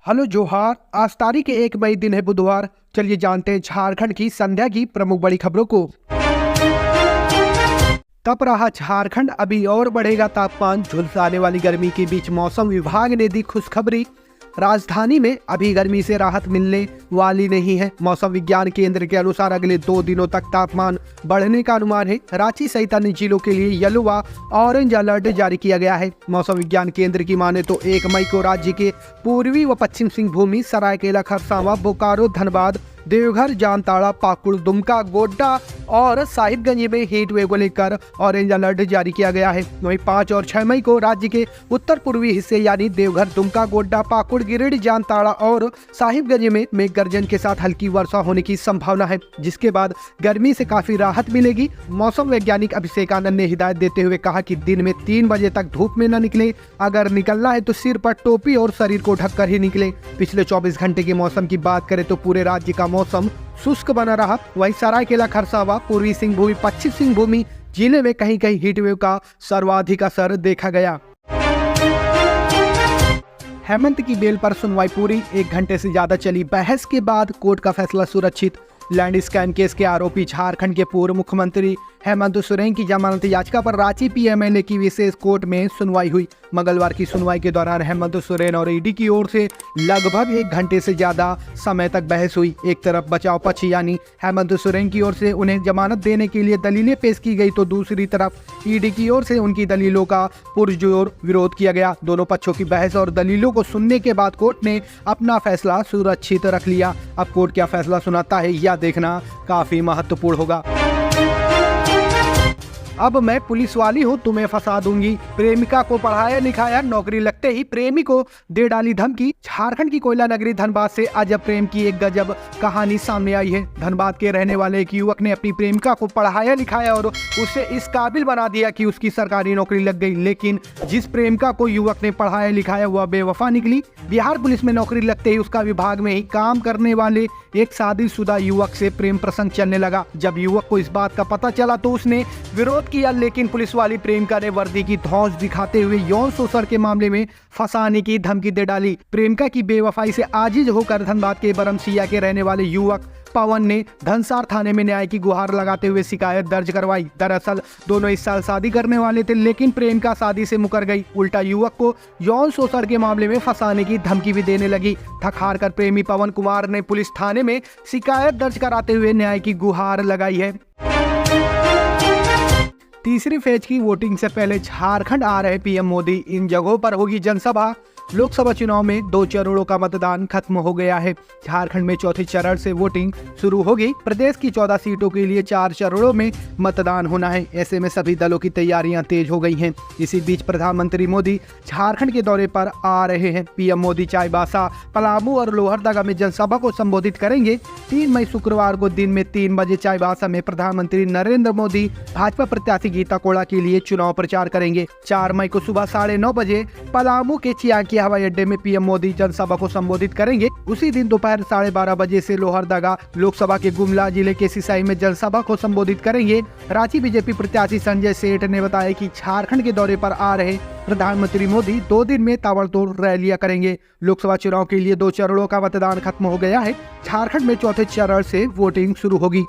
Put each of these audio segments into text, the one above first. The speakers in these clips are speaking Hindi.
हेलो जोहार। आज तारीख 1 मई, दिन है बुधवार। चलिए जानते हैं झारखंड की संध्या की प्रमुख बड़ी खबरों को। तप रहा झारखंड, अभी और बढ़ेगा तापमान। झुलसाने वाली गर्मी के बीच मौसम विभाग ने दी खुशखबरी। राजधानी में अभी गर्मी से राहत मिलने वाली नहीं है। मौसम विज्ञान केंद्र के अनुसार अगले 2 दिनों तक तापमान बढ़ने का अनुमान है। रांची सहित अन्य जिलों के लिए येलो व ऑरेंज अलर्ट जारी किया गया है। मौसम विज्ञान केंद्र की माने तो 1 मई को राज्य के पूर्वी व पश्चिम सिंहभूमि, सरायकेला खरसावां, बोकारो, धनबाद, देवघर, जामताड़ा, पाकुड़, दुमका, गोड्डा और साहिबगंज में हीट वेव को लेकर ऑरेंज अलर्ट जारी किया गया है। वहीं 5 और 6 मई को राज्य के उत्तर पूर्वी हिस्से यानी देवघर, दुमका, गोड्डा, पाकुड़, गिरिडीह, जामताड़ा और साहिबगंज में मेघ गर्जन के साथ हल्की वर्षा होने की संभावना है, जिसके बाद गर्मी से काफी राहत मिलेगी। मौसम वैज्ञानिक अभिषेक आनंद ने हिदायत देते हुए कहा कि दिन में 3 बजे तक धूप में न निकले। अगर निकलना है तो सिर पर टोपी और शरीर को ढककर ही निकले। पिछले 24 घंटे के मौसम की बात करें तो पूरे राज्य का मौसम शुष्क बना रहा। वहीं सरायकेला खरसावां, पूर्वी सिंहभूमि, पश्चिम सिंहभूमि जिले में कहीं कहीं हीट वेव का सर्वाधिक असर देखा गया। हेमंत की बेल पर सुनवाई पूरी। 1 घंटे से ज्यादा चली बहस के बाद कोर्ट का फैसला सुरक्षित। लैंड स्कैम केस के आरोपी झारखंड के पूर्व मुख्यमंत्री हेमंत सोरेन की जमानत याचिका पर रांची पीएमएलए की विशेष कोर्ट में सुनवाई हुई। मंगलवार की सुनवाई के दौरान हेमंत सोरेन और ईडी की ओर से लगभग 1 घंटे से ज्यादा समय तक बहस हुई। एक तरफ बचाव पक्ष यानी हेमंत सोरेन की ओर से उन्हें जमानत देने के लिए दलीलें पेश की गई, तो दूसरी तरफ ईडी की ओर से उनकी दलीलों का पुरजोर विरोध किया गया। दोनों पक्षों की बहस और दलीलों को सुनने के बाद कोर्ट ने अपना फैसला सुरक्षित रख लिया। अब कोर्ट क्या फैसला सुनाता है यह देखना काफी महत्वपूर्ण होगा। अब मैं पुलिस वाली हूँ, तुम्हें फंसा दूंगी। प्रेमिका को पढ़ाया लिखाया, नौकरी लगते ही प्रेमी को दे डाली धमकी। झारखंड की कोयला नगरी धनबाद से अजब प्रेम की एक गजब कहानी सामने आई है। धनबाद के रहने वाले एक युवक ने अपनी प्रेमिका को पढ़ाया लिखाया और उसे इस काबिल बना दिया कि उसकी सरकारी नौकरी लग गई। लेकिन जिस प्रेमिका को युवक ने पढ़ाया लिखाया वह बेवफा निकली। बिहार पुलिस में नौकरी लगते ही उसका विभाग में ही काम करने वाले एक शादीशुदा युवक से प्रेम प्रसंग चलने लगा। जब युवक को इस बात का पता चला तो उसने विरोध किया, लेकिन पुलिस वाली प्रेमिका ने वर्दी की धौंस दिखाते हुए यौन शोषण के मामले में फंसाने की धमकी दे डाली। प्रेमिका की बेवफाई से आजिज होकर धनबाद के बरमसिया के रहने वाले युवक पवन ने धनसार थाने में न्याय की गुहार लगाते हुए शिकायत दर्ज करवाई। दरअसल दोनों इस साल शादी करने वाले थे, लेकिन प्रेमिका शादी से मुकर गई। उल्टा युवक को यौन शोषण के मामले में फंसाने की धमकी भी देने लगी। थक हार कर प्रेमी पवन कुमार ने पुलिस थाने में शिकायत दर्ज कराते हुए न्याय की गुहार लगाई है। तीसरी फेज की वोटिंग से पहले झारखंड आ रहे पीएम मोदी। इन जगहों पर होगी जनसभा। लोकसभा चुनाव में 2 चरणों का मतदान खत्म हो गया है। झारखंड में चौथे चरण से वोटिंग शुरू होगी। प्रदेश की 14 सीटों के लिए 4 चरणों में मतदान होना है। ऐसे में सभी दलों की तैयारियां तेज हो गई हैं। इसी बीच प्रधानमंत्री मोदी झारखंड के दौरे पर आ रहे हैं। पीएम मोदी चाईबासा, पलामू और लोहरदगा में जनसभा को संबोधित करेंगे। 3 मई शुक्रवार को दिन में 3 बजे चाईबासा में प्रधानमंत्री नरेंद्र मोदी भाजपा प्रत्याशी गीता कोड़ा के लिए चुनाव प्रचार करेंगे। 4 मई को सुबह 9:30 बजे पलामू के चियांकी हवाई अड्डे में पीएम मोदी जनसभा को संबोधित करेंगे। उसी दिन दोपहर 12:30 बजे से लोहरदगा लोकसभा के गुमला जिले के सिसाई में जनसभा को संबोधित करेंगे। रांची बीजेपी प्रत्याशी संजय सेठ ने बताया कि झारखंड के दौरे पर आ रहे प्रधानमंत्री मोदी 2 दिन में ताबड़तोड़ रैलियां करेंगे। लोकसभा चुनाव के लिए 2 चरणों का मतदान खत्म हो गया है। झारखंड में चौथे चरण से वोटिंग शुरू होगी।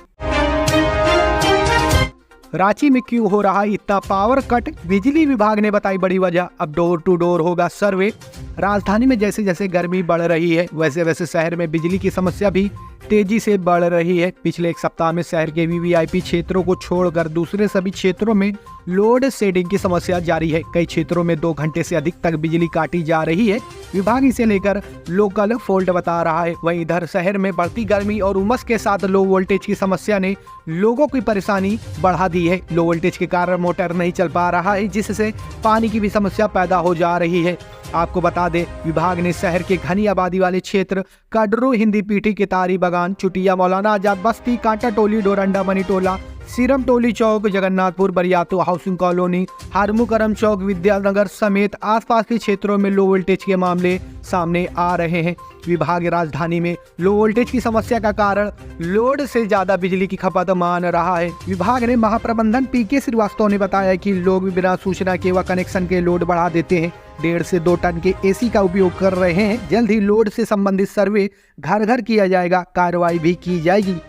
रांची में क्यों हो रहा इतना पावर कट, बिजली विभाग ने बताई बड़ी वजह। अब डोर टू डोर होगा सर्वे। राजधानी में जैसे जैसे गर्मी बढ़ रही है वैसे वैसे शहर में बिजली की समस्या भी तेजी से बढ़ रही है। पिछले 1 सप्ताह में शहर के वीवीआईपी क्षेत्रों को छोड़कर दूसरे सभी क्षेत्रों में लोड शेडिंग की समस्या जारी है। कई क्षेत्रों में 2 घंटे से अधिक तक बिजली काटी जा रही है। विभाग इसे लेकर लोकल फॉल्ट बता रहा है। वहीं इधर शहर में बढ़ती गर्मी और उमस के साथ लो वोल्टेज की समस्या ने लोगों की परेशानी बढ़ा दी है। लो वोल्टेज के कारण मोटर नहीं चल पा रहा है, जिससे पानी की भी समस्या पैदा हो जा रही है। आपको बता दें, विभाग ने शहर के घनी आबादी वाले क्षेत्र काडरू, हिंदी पीठी, केतारी बागान, चुटिया, मौलाना आजाद बस्ती, कांटा टोली, डोरंडा, मनीटोला, सीरम टोली चौक, जगन्नाथपुर, बरियातू हाउसिंग कॉलोनी, हारमू चौक, विद्यानगर समेत आसपास के क्षेत्रों में लो वोल्टेज के मामले सामने आ रहे हैं। विभाग राजधानी में लो वोल्टेज की समस्या का कारण लोड से ज्यादा बिजली की खपत मान रहा है। विभाग ने महाप्रबंधन पीके श्रीवास्तव ने बताया कि लोग बिना सूचना के व कनेक्शन के लोड बढ़ा देते हैं। 1.5 से 2 टन के एसी का उपयोग कर रहे हैं। जल्द ही लोड से संबंधित सर्वे घर घर किया जाएगा, कार्रवाई भी की जाएगी।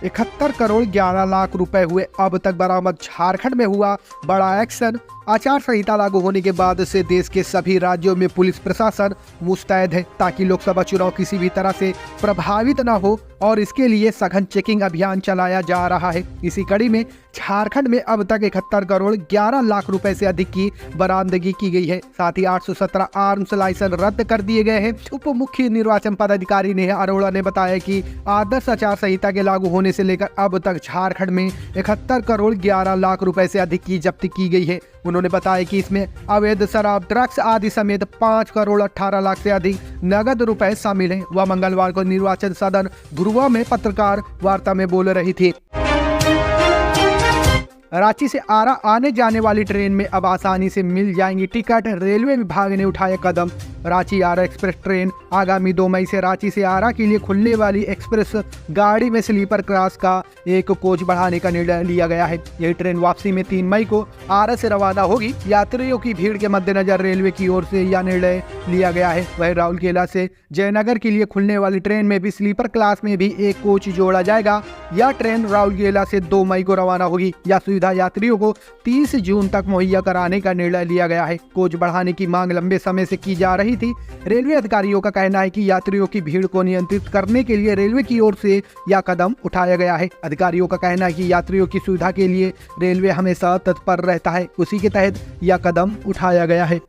71 करोड़ 11 लाख रुपए हुए अब तक बरामद। झारखंड में हुआ बड़ा एक्शन। आचार संहिता लागू होने के बाद से देश के सभी राज्यों में पुलिस प्रशासन मुस्तैद है ताकि लोकसभा चुनाव किसी भी तरह से प्रभावित न हो, और इसके लिए सघन चेकिंग अभियान चलाया जा रहा है। इसी कड़ी में झारखंड में अब तक 71 करोड़ 11 लाख रुपए से अधिक की बरामदगी की गई है। साथ ही 817 आर्म्स लाइसेंस रद्द कर दिए गए हैं। उप मुख्य निर्वाचन पदाधिकारी नेहा अरोड़ा ने बताया कि आदर्श आचार संहिता के लागू होने से लेकर अब तक झारखंड में 71 करोड़ 11 लाख रुपए से अधिक की जब्ती की गई है। उन्होंने बताया कि इसमें अवैध शराब, ड्रग्स आदि समेत 5 करोड़ 18 लाख से अधिक नगद रुपए शामिल हैं। वह मंगलवार को निर्वाचन सदन ध्रुवा में पत्रकार वार्ता में बोल रही थी। रांची से आरा आने जाने वाली ट्रेन में अब आसानी से मिल जाएंगी टिकट। रेलवे विभाग ने उठाया कदम। रांची आरा एक्सप्रेस ट्रेन आगामी 2 मई से रांची से आरा के लिए खुलने वाली एक्सप्रेस गाड़ी में स्लीपर क्लास का एक कोच बढ़ाने का निर्णय लिया गया है। यह ट्रेन वापसी में 3 मई को आरा से रवाना होगी। यात्रियों की भीड़ के मद्देनजर रेलवे की ओर से यह निर्णय लिया गया है। वहीं राउरकेला से जयनगर के लिए खुलने वाली ट्रेन में भी स्लीपर क्लास में भी एक कोच जोड़ा जाएगा। यह ट्रेन राउरकेला से 2 मई को रवाना होगी। यह सुविधा यात्रियों को 30 जून तक मुहैया कराने का निर्णय लिया गया है। कोच बढ़ाने की मांग लंबे समय से की जा रही थी। रेलवे अधिकारियों का कहना है कि यात्रियों की भीड़ को नियंत्रित करने के लिए रेलवे की ओर से यह कदम उठाया गया है। अधिकारियों का कहना है कि यात्रियों की सुविधा के लिए रेलवे हमेशा तत्पर रहता है। उसी के तहत यह कदम उठाया गया है।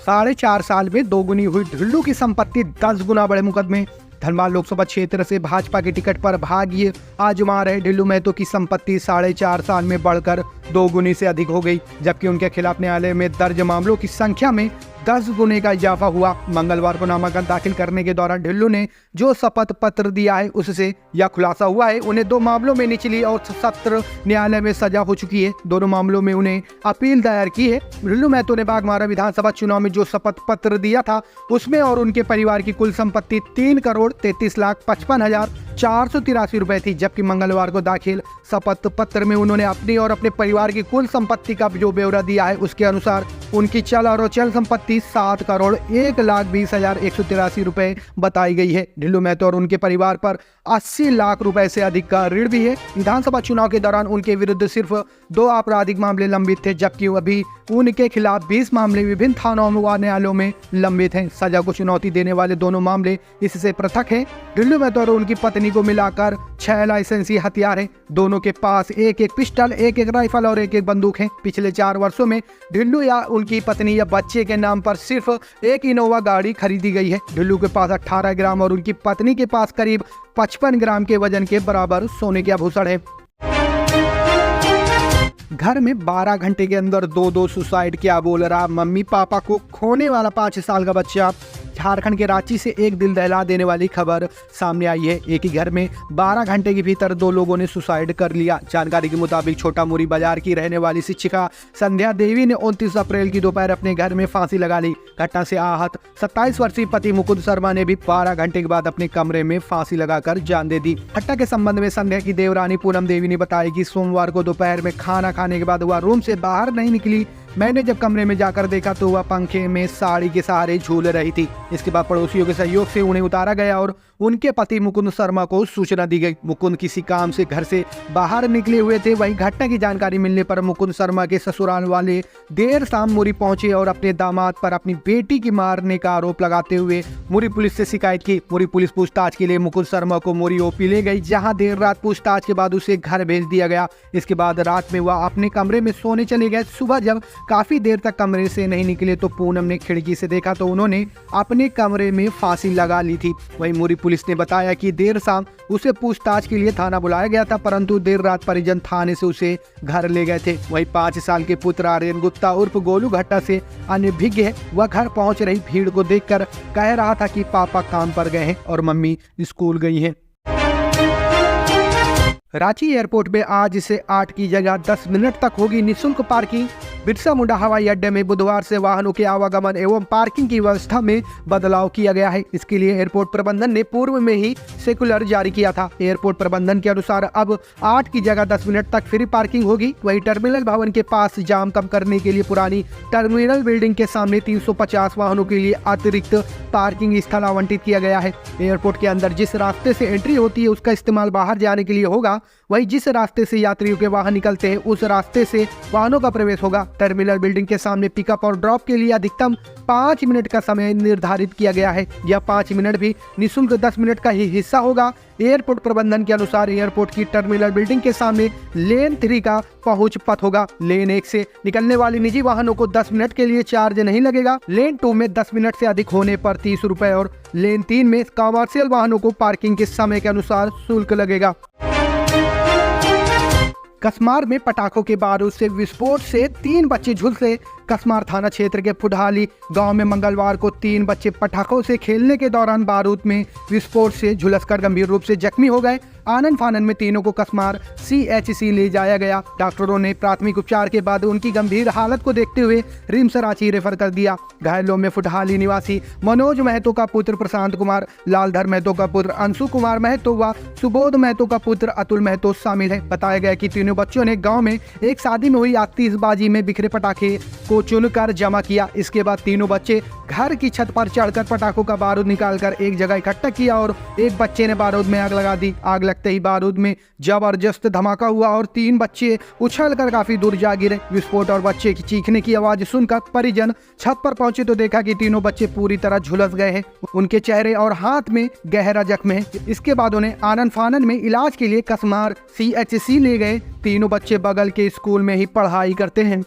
4.5 साल में दोगुनी हुई ढिल्लू की संपत्ति, 10 गुना बढ़े मुकदमे। धनबाद लोकसभा क्षेत्र से भाजपा के टिकट पर भाग्य आजमा रहे ढिल्लू महतो की संपत्ति 4.5 साल में बढ़कर 2 गुनी से अधिक हो गई, जबकि उनके खिलाफ न्यायालय में दर्ज मामलों की संख्या में 10 गुने का इजाफा हुआ। मंगलवार को नामांकन दाखिल करने के दौरान ढिल्लू ने जो शपथ पत्र दिया है उससे यह खुलासा हुआ है। उन्हें 2 मामलों में निचली और सत्र न्यायालय में सजा हो चुकी है। दोनों मामलों में उन्हें अपील दायर की है। ढिल्लू महतो ने बाघमारा विधानसभा चुनाव में जो शपथ पत्र दिया था उसमें और उनके परिवार की कुल संपत्ति 3 करोड़ 33,55,483 रुपए थी, जबकि मंगलवार को दाखिल शपथ पत्र में उन्होंने अपनी और अपने परिवार की कुल संपत्ति का जो ब्यौरा दिया है उसके अनुसार उनकी चल और अचल संपत्ति 7 करोड़ 1,20,183 रुपए बताई गई है। ढिल्लू महतो और उनके परिवार पर 80 लाख रुपए से अधिक का ऋण भी है। विधानसभा चुनाव के दौरान उनके विरुद्ध सिर्फ 2 आपराधिक मामले लंबित थे, जबकि अभी उनके खिलाफ 20 मामले विभिन्न थानों व न्यायालयों में लंबित हैं। सजा को चुनौती देने वाले दोनों मामले इससे पृथक हैं। ढिल्लू महतो और उनकी पत्नी को मिलाकर 6 लाइसेंसी हथियार हैं। दोनों के पास एक पिस्टल, एक राइफल और एक बंदूक है। पिछले 4 वर्षों में ढिल्लू या उनकी पत्नी या बच्चे के नाम पर सिर्फ एक इनोवा गाड़ी खरीदी गई है। ढिल्लू के पास 18 ग्राम और उनकी पत्नी के पास करीब 55 ग्राम के वजन के बराबर सोने के आभूषण है। घर में 12 घंटे के अंदर 2 सुसाइड, क्या बोल रहा मम्मी पापा को खोने वाला 5 साल का बच्चा। झारखंड के रांची से एक दिल दहला देने वाली खबर सामने आई है। एक ही घर में 12 घंटे के भीतर 2 लोगों ने सुसाइड कर लिया। जानकारी के मुताबिक छोटा मुरी बाजार की रहने वाली शिक्षिका संध्या देवी ने 29 अप्रैल की दोपहर अपने घर में फांसी लगा ली। घटना से आहत 27 वर्षीय पति मुकुंद शर्मा ने भी 12 घंटे के बाद अपने कमरे में फांसी लगाकर जान दे दी। घटना के संबंध में संध्या की देवरानी पूनम देवी ने बताया कि सोमवार को दोपहर में खाना खाने के बाद वह रूम से बाहर नहीं निकली। मैंने जब कमरे में जाकर देखा तो वह पंखे में साड़ी के सहारे झूल रही थी। इसके बाद पड़ोसियों के सहयोग से उन्हें उतारा गया और उनके पति मुकुंद शर्मा को सूचना दी गई। मुकुंद किसी काम से घर से बाहर निकले हुए थे। वहीं घटना की जानकारी मिलने पर मुकुंद शर्मा के ससुराल वाले देर शाम मुरी पहुंचे और अपने दामाद पर अपनी बेटी की मारने का आरोप लगाते हुए मुरी पुलिस से शिकायत की। मुरी पुलिस पूछताछ के लिए मुकुंद शर्मा को मुरी ओपी ले गई, जहां देर रात पूछताछ के बाद उसे घर भेज दिया गया। इसके बाद रात में वह अपने कमरे में सोने चले गए। सुबह जब काफी देर तक कमरे से नहीं निकले तो पूनम ने खिड़की से देखा तो उन्होंने अपने कमरे में फांसी लगा ली थी। वहीं मुरी पुलिस ने बताया कि देर शाम उसे पूछताछ के लिए थाना बुलाया गया था, परंतु देर रात परिजन थाने से उसे घर ले गए थे। वहीं 5 साल के पुत्र आर्यन गुप्ता उर्फ गोलू घटना से अनभिज्ञ है। वह घर पहुंच रही भीड़ को देखकर कह रहा था कि पापा काम पर गए हैं और मम्मी स्कूल गई हैं। रांची एयरपोर्ट में आज से 8 की जगह 10 मिनट तक होगी निःशुल्क पार्किंग। बिरसा मुंडा हवाई अड्डे में बुधवार से वाहनों के आवागमन एवं पार्किंग की व्यवस्था में बदलाव किया गया है। इसके लिए एयरपोर्ट प्रबंधन ने पूर्व में ही सर्कुलर जारी किया था। एयरपोर्ट प्रबंधन के अनुसार अब 8 की जगह 10 मिनट तक फ्री पार्किंग होगी। वहीं टर्मिनल भवन के पास जाम कम करने के लिए पुरानी टर्मिनल बिल्डिंग के सामने 350 वाहनों के लिए अतिरिक्त पार्किंग स्थल आवंटित किया गया है। एयरपोर्ट के अंदर जिस रास्ते से एंट्री होती है उसका इस्तेमाल बाहर जाने के लिए होगा, वहीं जिस रास्ते से यात्रियों के वाहन निकलते हैं उस रास्ते से वाहनों का प्रवेश होगा। टर्मिनल बिल्डिंग के सामने पिकअप और ड्रॉप के लिए अधिकतम 5 मिनट का समय निर्धारित किया गया है। यह 5 मिनट भी निःशुल्क 10 मिनट का ही हिस्सा होगा। एयरपोर्ट प्रबंधन के अनुसार एयरपोर्ट की टर्मिनल बिल्डिंग के सामने लेन 3 का पहुंच पथ होगा। लेन 1 से निकलने वाली निजी वाहनों को 10 मिनट के लिए चार्ज नहीं लगेगा। लेन 2 में 10 मिनट से अधिक होने पर 30 रुपए और लेन 3 में कमर्शियल वाहनों को पार्किंग के समय के अनुसार शुल्क लगेगा। कसमार में पटाखों के बारूद से विस्फोट से 3 बच्चे झुलसे। कसमार थाना क्षेत्र के फुडहाली गांव में मंगलवार को 3 बच्चे पटाखों से खेलने के दौरान बारूद में विस्फोट से झुलसकर गंभीर रूप से जख्मी हो गए। आनन फानन में तीनों को कसमार CHC ले जाया गया। डॉक्टरों ने प्राथमिक उपचार के बाद उनकी गंभीर हालत को देखते हुए रिम्स रांची रेफर कर दिया। घायलों में फुटहाली निवासी मनोज महतो का पुत्र प्रशांत कुमार, लालधर महतो का पुत्र अंशु कुमार महतो व सुबोध महतो का पुत्र अतुल महतो शामिल है। बताया गया कि तीनों बच्चों ने गाँव में एक शादी में हुई आतिशबाजी में बिखरे पटाखे को चुनकर जमा किया। इसके बाद तीनों बच्चे घर की छत पर चढ़कर पटाखों का बारूद निकालकर एक जगह इकट्ठा किया और एक बच्चे ने बारूद में आग लगा दी। आग लगते ही बारूद में जबरदस्त धमाका हुआ और 3 बच्चे उछलकर काफी दूर जा गिरे। विस्फोट और बच्चे की चीखने की आवाज सुनकर परिजन छत पर पहुंचे तो देखा कि तीनों बच्चे पूरी तरह झुलस गए हैं। उनके चेहरे और हाथ में गहरा जख्म है। इसके बाद उन्हें आनन फानन में इलाज के लिए कसमार CHC ले गए। तीनों बच्चे बगल के स्कूल में ही पढ़ाई करते हैं।